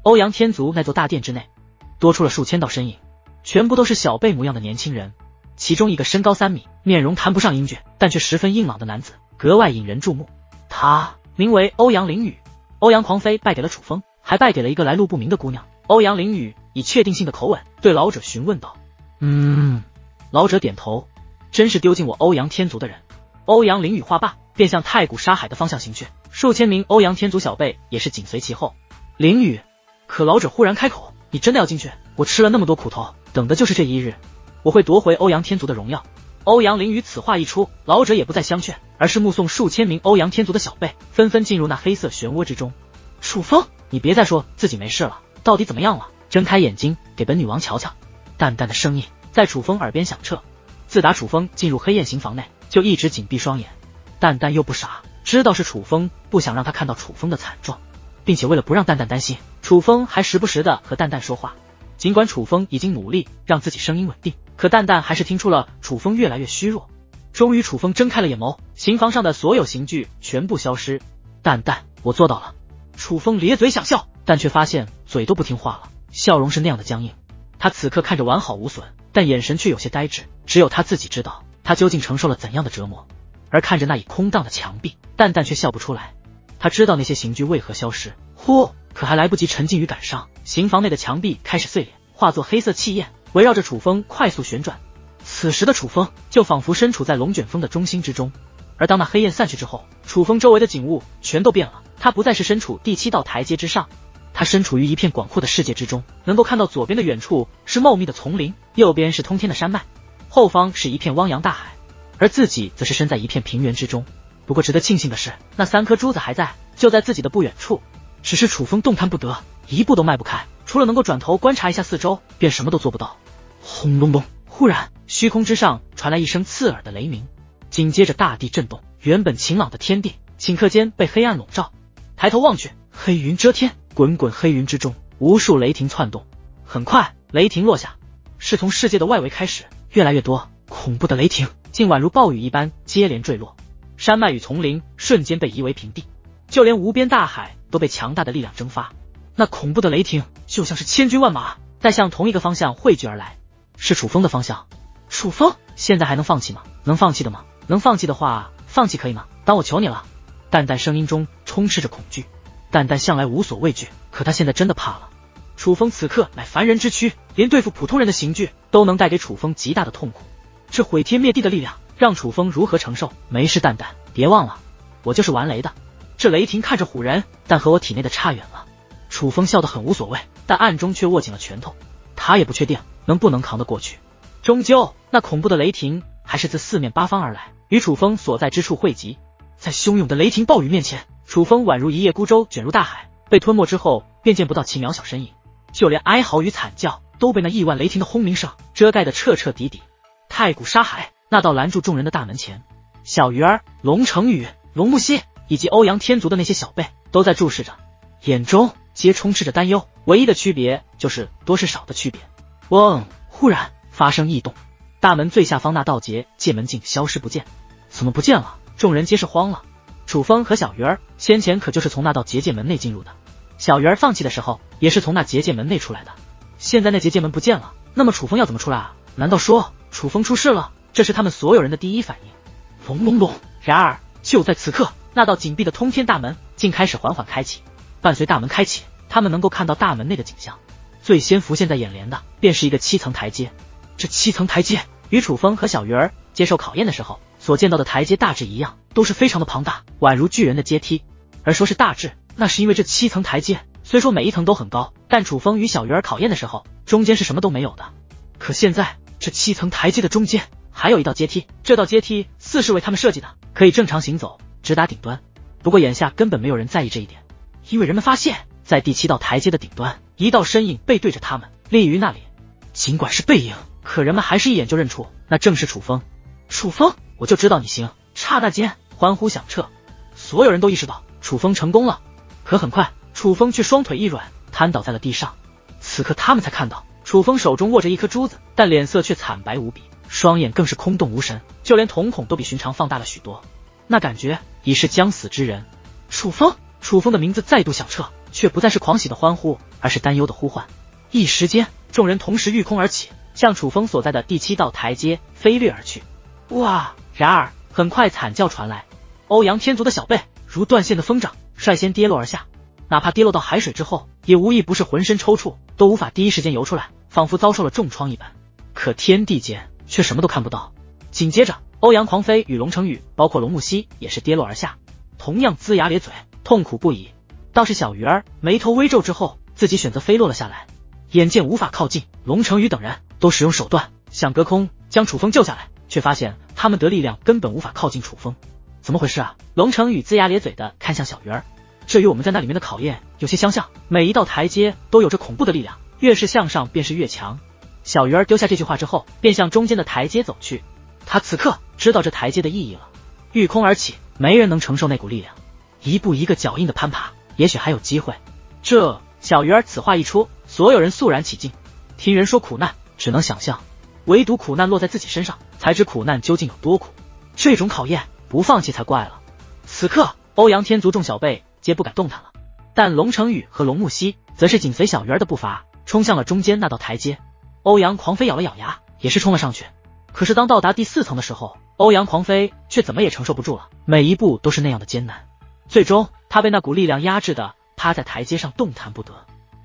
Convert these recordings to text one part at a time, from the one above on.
欧阳天族那座大殿之内，多出了数千道身影，全部都是小辈模样的年轻人。其中一个身高3米，面容谈不上英俊，但却十分硬朗的男子，格外引人注目。他名为欧阳凌雨。欧阳狂飞败给了楚风，还败给了一个来路不明的姑娘。欧阳凌雨以确定性的口吻对老者询问道：老者点头，真是丢尽我欧阳天族的人。欧阳凌雨话罢，便向太古沙海的方向行去，数千名欧阳天族小辈也是紧随其后。凌雨，可老者忽然开口：你真的要进去？我吃了那么多苦头，等的就是这一日，我会夺回欧阳天族的荣耀。欧阳凌雨此话一出，老者也不再相劝，而是目送数千名欧阳天族的小辈纷纷进入那黑色漩涡之中。楚风，你别再说自己没事了，到底怎么样了？睁开眼睛给本女王瞧瞧。淡淡的声音在楚风耳边响彻。自打楚风进入黑焰刑房内，就一直紧闭双眼。淡淡又不傻，知道是楚风不想让他看到楚风的惨状，并且为了不让淡淡担心，楚风还时不时的和淡淡说话。尽管楚风已经努力让自己声音稳定，可淡淡还是听出了楚风越来越虚弱。终于楚风睁开了眼眸，刑房上的所有刑具全部消失。淡淡，我做到了。楚风咧嘴想笑，但却发现嘴都不听话了，笑容是那样的僵硬。他此刻看着完好无损，但眼神却有些呆滞，只有他自己知道他究竟承受了怎样的折磨。而看着那已空荡的墙壁，淡淡却笑不出来。他知道那些刑具为何消失，可还来不及沉浸于感伤，刑房内的墙壁开始碎裂，化作黑色气焰，围绕着楚风快速旋转。此时的楚风就仿佛身处在龙卷风的中心之中。而当那黑焰散去之后，楚风周围的景物全都变了，他不再是身处第7道台阶之上，他身处于一片广阔的世界之中，能够看到左边的远处是茂密的丛林，右边是通天的山脉，后方是一片汪洋大海，而自己则是身在一片平原之中。不过值得庆幸的是，那3颗珠子还在，就在自己的不远处，只是楚风动弹不得，一步都迈不开，除了能够转头观察一下四周，便什么都做不到。轰隆隆，忽然虚空之上传来一声刺耳的雷鸣，紧接着大地震动，原本晴朗的天地顷刻间被黑暗笼罩。抬头望去，黑云遮天，滚滚黑云之中无数雷霆窜动。很快雷霆落下，是从世界的外围开始，越来越多，恐怖的雷霆竟宛如暴雨一般接连坠落，山脉与丛林瞬间被夷为平地，就连无边大海都被强大的力量蒸发。那恐怖的雷霆就像是千军万马在向同一个方向汇聚而来，是楚风的方向。楚风，现在还能放弃吗？能放弃的吗？能放弃的话，放弃可以吗？当我求你了。淡淡声音中充斥着恐惧。淡淡向来无所畏惧，可他现在真的怕了。楚风此刻乃凡人之躯，连对付普通人的刑具都能带给楚风极大的痛苦，这毁天灭地的力量让楚风如何承受？没事，淡淡，别忘了，我就是玩雷的。这雷霆看着唬人，但和我体内的差远了。楚风笑得很无所谓，但暗中却握紧了拳头。他也不确定能不能扛得过去。终究那恐怖的雷霆还是自四面八方而来，与楚风所在之处汇集。在汹涌的雷霆暴雨面前，楚风宛如一叶孤舟卷入大海，被吞没之后便见不到其渺小身影，就连哀嚎与惨叫都被那亿万雷霆的轰鸣声遮盖得彻彻底底。太古沙海那道拦住众人的大门前，小鱼儿、龙成宇、龙木熙以及欧阳天族的那些小辈都在注视着，眼中皆充斥着担忧，唯一的区别就是多是少的区别。忽然发生异动，大门最下方那道结界门竟消失不见。怎么不见了？众人皆是慌了。楚风和小鱼儿先前可就是从那道结界门内进入的，小鱼儿放弃的时候也是从那结界门内出来的，现在那结界门不见了，那么楚风要怎么出来啊？难道说楚风出事了？这是他们所有人的第一反应。隆隆隆！然而就在此刻，那道紧闭的通天大门竟开始缓缓开启。伴随大门开启，他们能够看到大门内的景象，最先浮现在眼帘的便是一个7层台阶。这7层台阶与楚风和小鱼儿接受考验的时候所见到的台阶大致一样，都是非常的庞大，宛如巨人的阶梯。而说是大致，那是因为这7层台阶虽说每一层都很高，但楚风与小鱼儿考验的时候中间是什么都没有的。可现在这7层台阶的中间还有一道阶梯，这道阶梯似是为他们设计的，可以正常行走直达顶端。不过眼下根本没有人在意这一点，因为人们发现在第7道台阶的顶端，一道身影背对着他们立于那里。尽管是背影，可人们还是一眼就认出那正是楚风。楚风，我就知道你行！刹那间欢呼响彻，所有人都意识到楚风成功了。可很快楚风却双腿一软，瘫倒在了地上。此刻他们才看到楚风手中握着一颗珠子，但脸色却惨白无比，双眼更是空洞无神，就连瞳孔都比寻常放大了许多，那感觉已是将死之人。楚风的名字再度响彻，却不再是狂喜的欢呼，而是担忧的呼唤。一时间，众人同时御空而起，向楚风所在的第7道台阶飞掠而去。哇！然而很快惨叫传来，欧阳天族的小辈如断线的风掌，率先跌落而下。哪怕跌落到海水之后，也无一不是浑身抽搐，都无法第一时间游出来，仿佛遭受了重创一般。可天地间却什么都看不到。紧接着，欧阳狂飞与龙成宇，包括龙木溪也是跌落而下，同样龇牙咧嘴，痛苦不已。倒是小鱼儿眉头微皱之后，自己选择飞落了下来。眼见无法靠近，龙成宇等人都使用手段想隔空将楚风救下来，却发现他们的力量根本无法靠近楚风。怎么回事啊？龙成宇龇牙咧嘴的看向小鱼儿，这与我们在那里面的考验有些相像，每一道台阶都有着恐怖的力量，越是向上便是越强。小鱼儿丢下这句话之后，便向中间的台阶走去。他此刻知道这台阶的意义了，御空而起，没人能承受那股力量，一步一个脚印的攀爬，也许还有机会。这小鱼儿此话一出，所有人肃然起敬。听人说苦难，只能想象，唯独苦难落在自己身上，才知苦难究竟有多苦。这种考验不放弃才怪了。此刻欧阳天族众小辈皆不敢动弹了，但龙成宇和龙木溪则是紧随小鱼儿的步伐，冲向了中间那道台阶。欧阳狂飞咬了咬牙，也是冲了上去。可是当到达第4层的时候，欧阳狂飞却怎么也承受不住了，每一步都是那样的艰难。最终他被那股力量压制的趴在台阶上动弹不得。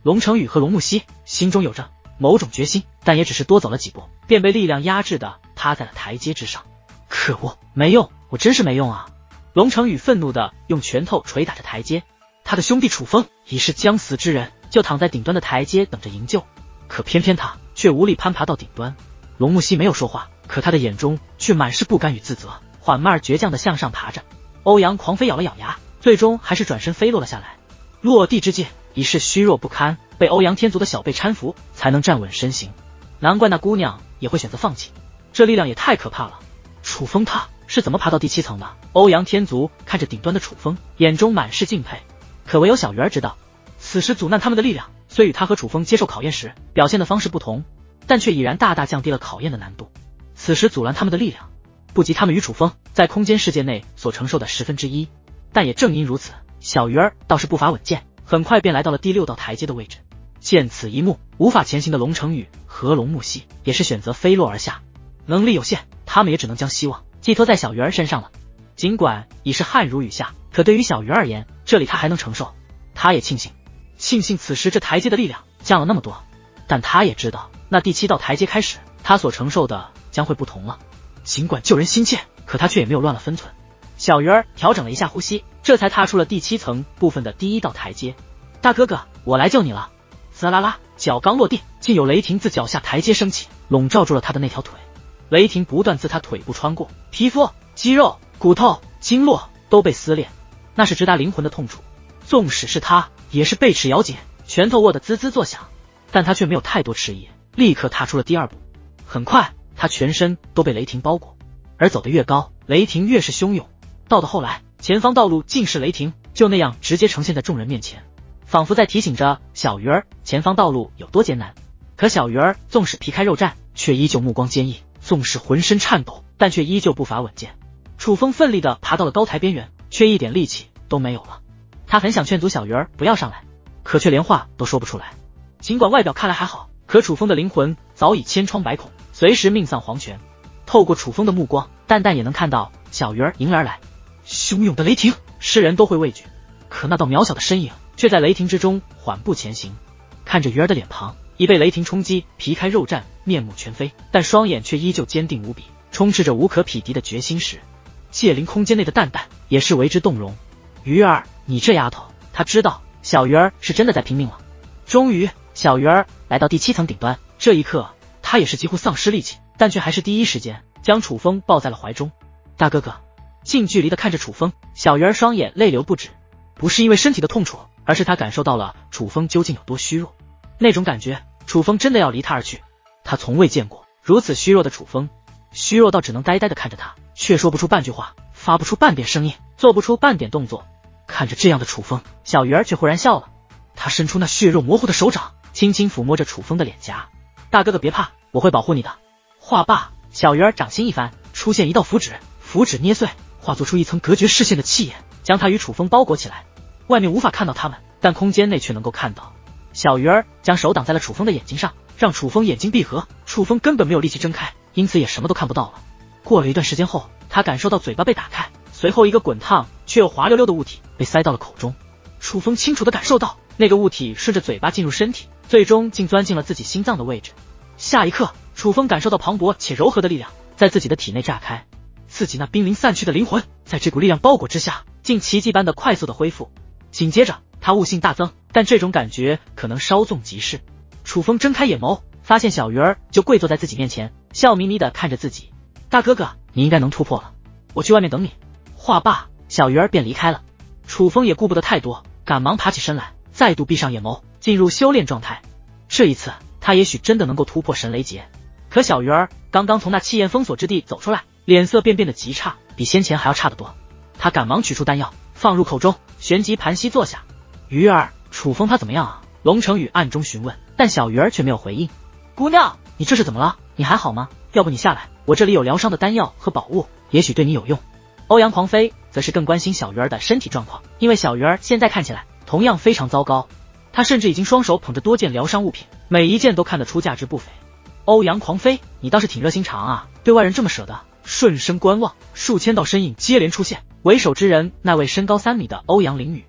龙成宇和龙木溪心中有着某种决心，但也只是多走了几步，便被力量压制的趴在了台阶之上。可恶，没用，我真是没用啊！龙成宇愤怒的用拳头捶打着台阶。他的兄弟楚风已是将死之人，就躺在顶端的台阶等着营救，可偏偏他却无力攀爬到顶端。龙木溪没有说话，可他的眼中却满是不甘与自责，缓慢而倔强的向上爬着。欧阳狂飞咬了咬牙，最终还是转身飞落了下来。落地之际已是虚弱不堪，被欧阳天族的小辈搀扶才能站稳身形。难怪那姑娘也会选择放弃，这力量也太可怕了。楚风他是怎么爬到第7层的？欧阳天族看着顶端的楚风，眼中满是敬佩。可唯有小鱼儿知道，此时阻难他们的力量虽与他和楚风接受考验时表现的方式不同，但却已然大大降低了考验的难度。此时阻拦他们的力量不及他们与楚风在空间世界内所承受的1/10，但也正因如此，小鱼儿倒是步伐稳健，很快便来到了第6道台阶的位置。见此一幕，无法前行的龙成宇和龙木溪也是选择飞落而下。能力有限，他们也只能将希望寄托在小鱼儿身上了。尽管已是汗如雨下，可对于小鱼而言，这里他还能承受。他也庆幸此时这台阶的力量降了那么多，但他也知道那第7道台阶开始，他所承受的将会不同了。尽管救人心切，可他却也没有乱了分寸。小鱼儿调整了一下呼吸，这才踏出了第7层部分的第1道台阶。大哥哥，我来救你了！滋啦啦，脚刚落地，竟有雷霆自脚下台阶升起，笼罩住了他的那条腿。雷霆不断自他腿部穿过，皮肤、肌肉、骨头、经络都被撕裂，那是直达灵魂的痛楚。纵使是他，也是背齿咬紧，拳头握得滋滋作响，但他却没有太多迟疑，立刻踏出了第2步。很快，他全身都被雷霆包裹，而走得越高，雷霆越是汹涌。到了后来，前方道路尽是雷霆，就那样直接呈现在众人面前，仿佛在提醒着小鱼儿前方道路有多艰难。可小鱼儿纵使皮开肉绽，却依旧目光坚毅，纵使浑身颤抖，但却依旧步伐稳健。楚风奋力地爬到了高台边缘，却一点力气都没有了。他很想劝阻小鱼儿不要上来，可却连话都说不出来。尽管外表看来还好，可楚风的灵魂早已千疮百孔，随时命丧黄泉。透过楚风的目光，淡淡也能看到小鱼儿迎而来。汹涌的雷霆，世人都会畏惧，可那道渺小的身影却在雷霆之中缓步前行。看着鱼儿的脸庞已被雷霆冲击皮开肉绽，面目全非，但双眼却依旧坚定无比，充斥着无可匹敌的决心时，界灵空间内的淡淡也是为之动容。鱼儿，你这丫头，他知道小鱼儿是真的在拼命了。终于，小鱼儿来到第7层顶端，这一刻他也是几乎丧失力气，但却还是第一时间将楚风抱在了怀中。大哥哥，近距离的看着楚风，小鱼儿双眼泪流不止，不是因为身体的痛楚，而是他感受到了楚风究竟有多虚弱。那种感觉，楚风真的要离他而去。他从未见过如此虚弱的楚风，虚弱到只能呆呆的看着他，却说不出半句话，发不出半点声音，做不出半点动作。看着这样的楚风，小鱼儿却忽然笑了。他伸出那血肉模糊的手掌，轻轻抚摸着楚风的脸颊。大哥哥别怕，我会保护你的。话罢，小鱼儿掌心一翻，出现一道符纸，符纸捏碎，化作出一层隔绝视线的气焰，将他与楚风包裹起来。外面无法看到他们，但空间内却能够看到。小鱼儿将手挡在了楚风的眼睛上，让楚风眼睛闭合，楚风根本没有力气睁开，因此也什么都看不到了。过了一段时间后，他感受到嘴巴被打开，随后一个滚烫却又滑溜溜的物体被塞到了口中。楚风清楚地感受到，那个物体顺着嘴巴进入身体，最终竟钻进了自己心脏的位置。下一刻，楚风感受到磅礴且柔和的力量在自己的体内炸开，自己那濒临散去的灵魂在这股力量包裹之下，竟奇迹般的快速的恢复。紧接着，他悟性大增，但这种感觉可能稍纵即逝。楚风睁开眼眸，发现小鱼儿就跪坐在自己面前，笑眯眯地看着自己。大哥哥，你应该能突破了，我去外面等你。话罢，小鱼儿便离开了。楚风也顾不得太多，赶忙爬起身来，再度闭上眼眸，进入修炼状态。这一次，他也许真的能够突破神雷劫。可小鱼儿刚刚从那气焰封锁之地走出来，脸色便变得极差，比先前还要差得多。他赶忙取出丹药，放入口中，旋即盘膝坐下。鱼儿，楚风他怎么样啊？龙成宇暗中询问，但小鱼儿却没有回应。姑娘，你这是怎么了？你还好吗？要不你下来，我这里有疗伤的丹药和宝物，也许对你有用。欧阳狂飞则是更关心小鱼儿的身体状况，因为小鱼儿现在看起来同样非常糟糕，他甚至已经双手捧着多件疗伤物品，每一件都看得出价值不菲。欧阳狂飞，你倒是挺热心肠啊，对外人这么舍得。顺身观望，数千道身影接连出现，为首之人那位身高3米的欧阳凌雨。